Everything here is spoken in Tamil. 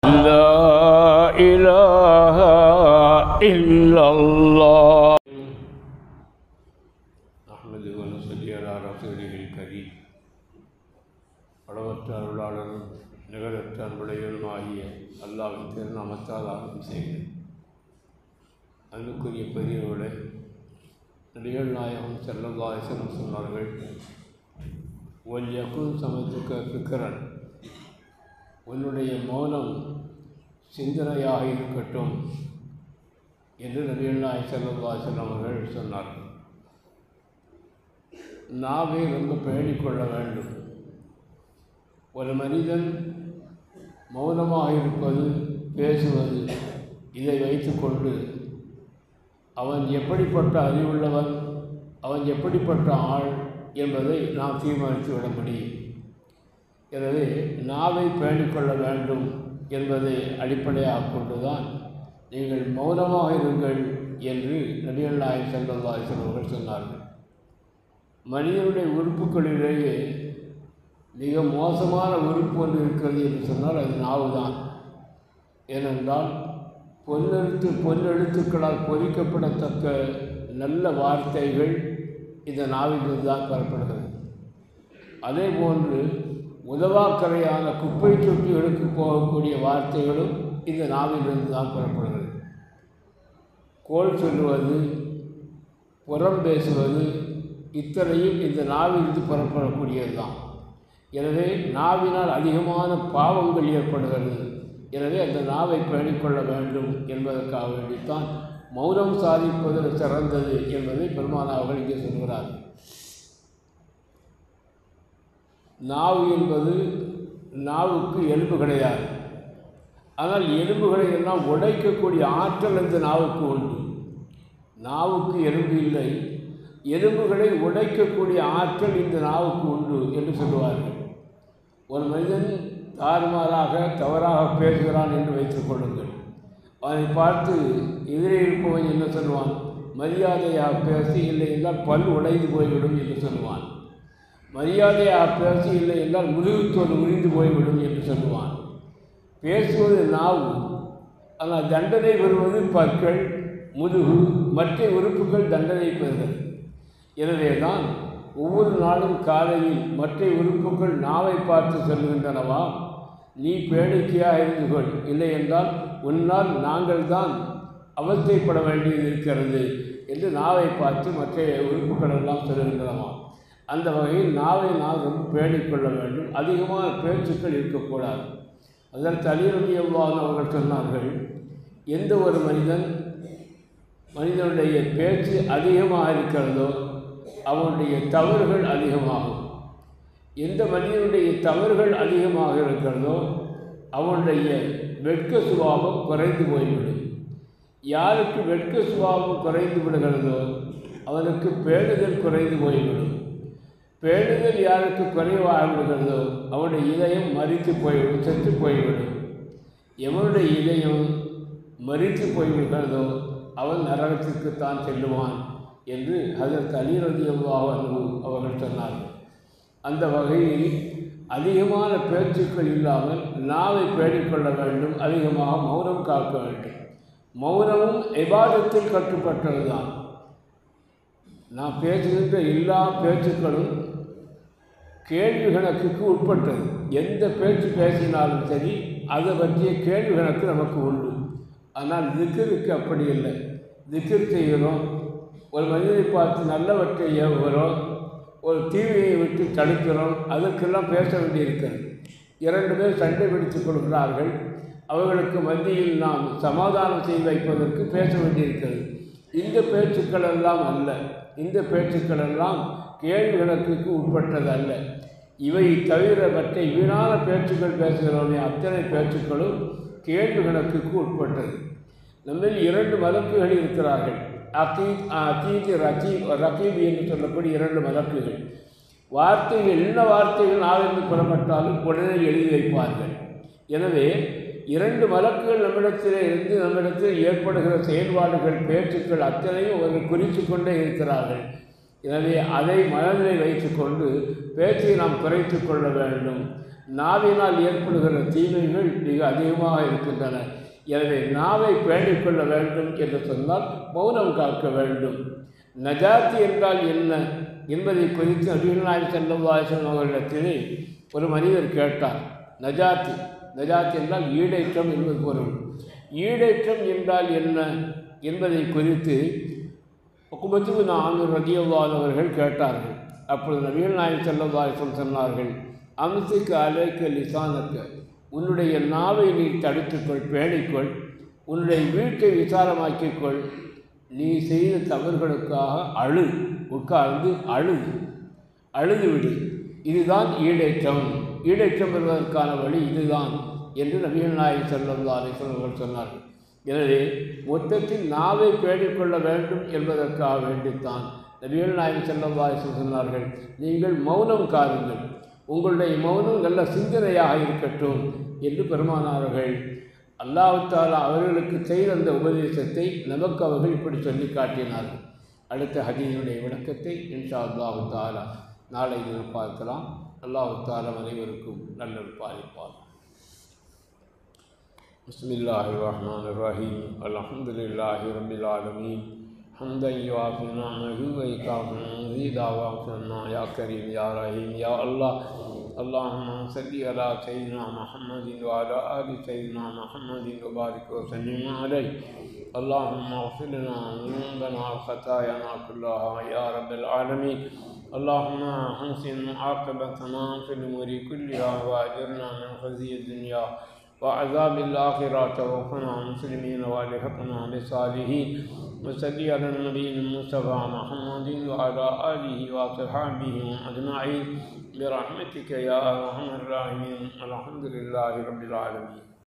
لا إله إلا الله نحمده ونصلي على رسوله الكريم அளவற்ற அருளாளரும் நிகரற்ற அன்புடையவனுமாகிய அல்லாஹ்வின் திருநாமத்தால் ஆரம்பம் செய்கிறேன். அன்புக்குரிய பெரியவர்களே, நபிகள் நாயகம் ஸல்லல்லாஹு அலைஹி வஸல்லம் சொன்னார்கள், ஒல் யகுன் சமத்துக்க ஃபிக்ரன், உன்னுடைய மௌனம் சிந்தனையாக இருக்கட்டும் என்று நபிகள் நாயகம் ஸல்லல்லாஹு அலைஹி வஸல்லம் அவர்கள் சொன்னார்கள். நாவை ரொம்ப பேணிக்கொள்ள வேண்டும். ஒரு மனிதன் மௌனமாக இருப்பது, பேசுவது, இதை வைத்துக்கொண்டு அவன் எப்படிப்பட்ட அறிவுள்ளவன், அவன் எப்படிப்பட்ட ஆள் என்பதை நாம் தீர்மானித்து விட முடியும். எனவே நாவை பேணிக்கொள்ள வேண்டும் என்பதை அடிப்படையாக கொண்டுதான் நீங்கள் மௌனமாக இருங்கள் என்று நபிகள் நாயகம் ஸல்லல்லாஹு அலைஹி வஸல்லம் அவர்கள் சொன்னார்கள். மனிதனுடைய உறுப்புகளிலேயே மிக மோசமான உறுப்பு ஒன்று இருக்கிறது என்று சொன்னால் அது நாவு தான். ஏனென்றால் பொன்னெழுத்துக்களால் பொறிக்கப்படத்தக்க நல்ல வார்த்தைகள் இந்த நாவிலிருந்து தான் பெறப்படுகிறது. அதே போன்று உதவாக்கரையான குப்பை தொட்டிகளுக்கு போகக்கூடிய வார்த்தைகளும் இந்த நாவிலிருந்து தான் பெறப்படுகிறது. கோல் சொல்லுவது, புறம் பேசுவது, இத்தனையும் இந்த நாவிலிருந்து பெறப்படக்கூடியது தான். எனவே நாவினால் அதிகமான பாவங்கள் ஏற்படுகிறது. எனவே அந்த நாவை பேணிக்கொள்ள வேண்டும் என்பதற்காக வேண்டித்தான் மௌனம் சாதிப்பதில் சிறந்தது என்பதை பெருமானார் அவர்கள் இங்கே சொல்கிறார்கள். நாவு என்பது, நாவுக்கு எலும்பு கிடையாது. ஆனால் எலும்புகளை எல்லாம் உடைக்கக்கூடிய ஆற்றல் இந்த நாவுக்கு உண்டு. நாவுக்கு எலும்பு இல்லை, எலும்புகளை உடைக்கக்கூடிய ஆற்றல் இந்த நாவுக்கு உண்டு என்று சொல்லுவார்கள். ஒரு மனிதன் தாறுமாறாக தவறாக பேசுகிறான் என்று வைத்துக் கொள்ளுங்கள். அவனை பார்த்து எதிரே இருப்பவன் என்ன சொல்லுவான்? மரியாதையாக பேசி, இல்லை என்றால் பல் உடைந்து போய்விடும் என்று சொல்லுவான். மரியாதையாக பேசி, இல்லை என்றால் முதுகுத்தோடு உரிந்து போய்விடும் என்று சொல்லுவான். பேசுவது நாவு, ஆனால் தண்டனை பெறுவது பற்கள், முதுகு, மற்ற உறுப்புகள் தண்டனை பெறுகிறது. எனவே தான் ஒவ்வொரு நாளும் காலையில் மற்ற உறுப்புகள் நாவை பார்த்து சொல்லுகின்றனவா, நீ பேணிக்கையாக இருந்து கொள், இல்லை என்றால் உன்னால் நாங்கள் தான் அவஸ்தைப்பட வேண்டியது இருக்கிறது என்று நாவை பார்த்து மற்ற உறுப்புகள் எல்லாம் சொல்லுகின்றனவா. அந்த வகையில் நாவை நாம் ரொம்ப பேணிக்கொள்ள வேண்டும். அதிகமான பேச்சுக்கள் இருக்கக்கூடாது. அதற்கு அலி ரலியல்லாஹு அன்ஹு அவர்கள் சொன்னார்கள், எந்த ஒரு மனிதனுடைய பேச்சு அதிகமாக இருக்கிறதோ அவனுடைய தவறுகள் அதிகமாகும். எந்த மனிதனுடைய தவறுகள் அதிகமாக இருக்கிறதோ அவனுடைய வெட்க சுபாவம் குறைந்து போய்விடும். யாருக்கு வெட்க சுபாவம் குறைந்து விடுகிறதோ அவனுக்கு பேணுதல் குறைந்து போய்விடும். பேணுதல் யாருக்கு குறைவாக விடுகிறதோ அவனுடைய இதயம் மரித்து போய்விடும், செத்து போய்விடும். எவனுடைய இதயம் மரித்து போய்விடுகிறதோ அவன் நரகத்திற்குத்தான் செல்லுவான் என்று ஹஜ்ரத் அலி ரலியல்லாஹு அன்ஹு அவர்கள் சொன்னார்கள். அந்த வகையில் அதிகமான பேச்சுக்கள் இல்லாமல் நாவை பேணிக்கொள்ள வேண்டும். அதிகமாக மௌனம் காக்க வேண்டும். மௌனமும் இபாதத்தில் கட்டுப்பட்டது தான். நான் பேசுகின்ற எல்லா பேச்சுக்களும் கேள்வி கணக்குக்கு உட்பட்டது. எந்த பேச்சு பேசினாலும் சரி, அதை பற்றிய கேள்வி கணக்கு நமக்கு உண்டு. ஆனால் திக்ருக்கு அப்படி இல்லை. திக்ர் செய்கிறோம், ஒரு மனிதனை பார்த்து நல்லவற்றை ஏவுகிறோம், ஒரு தீமையை விட்டு தடுக்கிறோம், அதற்கெல்லாம் பேச வேண்டியிருக்கிறது. 2 பேர் சண்டை பிடித்துக் கொள்கிறார்கள், அவர்களுக்கு மத்தியில் நாம் சமாதானம் செய்து வைப்பதற்கு பேச வேண்டியிருக்கிறது. இந்த பேச்சுக்கள் எல்லாம் அல்ல. இந்த பேச்சுக்கள் எல்லாம் கேள்வி கணக்குக்கு உட்பட்டது அல்ல. இவை தவிர மற்ற வீணான பேச்சுக்கள் பேசுகிறோமே, அத்தனை பேச்சுக்களும் கேள்வி கணக்குக்கு உட்பட்டது. நம்மில் 2 மலக்குகள் இருக்கிறார்கள். அத்தீத் ரகீப் என்று சொல்லக்கூடிய 2 மலக்குகள். வார்த்தைகள், என்ன வார்த்தைகள் நாவிலிருந்து புறப்பட்டாலும் உடனே எழுதி வைப்பார்கள். எனவே 2 மலக்குகள் நம்மிடத்திலே இருந்து நம்மிடத்தில் ஏற்படுகிற செயல்பாடுகள், பேச்சுக்கள் அத்தனையும் அவர்கள் குறித்து கொண்டே இருக்கிறார்கள். எனவே அதை மனதில் வைத்துக்கொண்டு பேச்சை நாம் குறைத்து கொள்ள வேண்டும். நாவினால் ஏற்படுகிற தீமைகள் மிக அதிகமாக இருக்கின்றன. எனவே நாவை பேணிக்கொள்ள வேண்டும் என்று சொன்னால் மௌனம் காக்க வேண்டும். நஜாத்தி என்றால் என்ன என்பதை குறித்து நபிகள் நாயகம் ஸல்லல்லாஹு அலைஹி வஸல்லம் அவர்களிடத்திலே ஒரு மனிதர் கேட்டார். நஜாத்தி என்றால் ஈடேற்றம் என்பது பொருள். ஈடேற்றம் என்றால் என்ன என்பதை குறித்து உக்பத்து பின் ஆமிர் ரலியல்லாஹு அவர்கள் கேட்டார்கள். அப்பொழுது நபிகள் நாயகம் ஸல்லல்லாஹு அலைஹி வஸல்லம் சொன்னார்கள், அம்சிக் அலைக்க லிசானக்க, உன்னுடைய நாவை நீ தடுத்துக்கொள், பேணிக்கொள், உன்னுடைய வீட்டை விசாலமாக்கிக்கொள், நீ செய்த தவறுகளுக்காக உட்கார்ந்து அழுதுவிடு. இதுதான் ஈடேற்றம். ஈடேற்றம் பெறுவதற்கான வழி இதுதான் என்று நபிகள் நாயகம் ஸல்லல்லாஹு அலைஹி வஸல்லம் அவர்கள் சொன்னார்கள். எனவே மொத்தத்தில் நாவை பேணிக்கொள்ள வேண்டும் என்பதற்காக வேண்டித்தான் நபிகள் நாயகம் ஸல்லல்லாஹு அலைஹி வஸல்லம் சொன்னார்கள், நீங்கள் மௌனம் காருங்கள், உங்களுடைய மௌனம் நல்ல சிந்தனையாக இருக்கட்டும் என்று பெருமானார்கள் அல்லாஹ் தஆலா அவர்களுக்கு செய்த அந்த உபதேசத்தை நமக்கு அவர்கள் இப்படி சொல்லி காட்டினார்கள். அடுத்த ஹதீஸுடைய விளக்கத்தை இன்ஷா அல்லாஹ் தஆலா நாளை தினம் பார்க்கலாம். அல்லாஹ் தஆலா அனைவருக்கும் நல்லது பாலிப்பார். பிஸ்மில்லாஹிர் ரஹ்மானிர் ரஹீம். அல்ஹம்துலில்லாஹி ரப்பில் ஆலமீன். ஹம்தன் யுவாஃபி நிஅமஹு வ யுகாஃபி மஸீதஹு வஃபனா யா கரீம் யா ரஹீம் யா அல்லாஹ். اللهم صل على سيدنا محمد وعلى آل سيدنا محمد وبارك وسلم عليه. اللهم اغفر لنا ذنوبنا وخطايانا كلها يا رب العالمين. اللهم حسن عاقبتنا في الأمور كلها وأجرنا من خزي الدنيا وعذاب الآخرة توفنا مسلمين والحقنا بالصالحين. وصل على النبي المصطفى محمد وعلى آله وصحبه أجمعين برحمتك يا أرحم الراحمين. الحمد لله رب العالمين.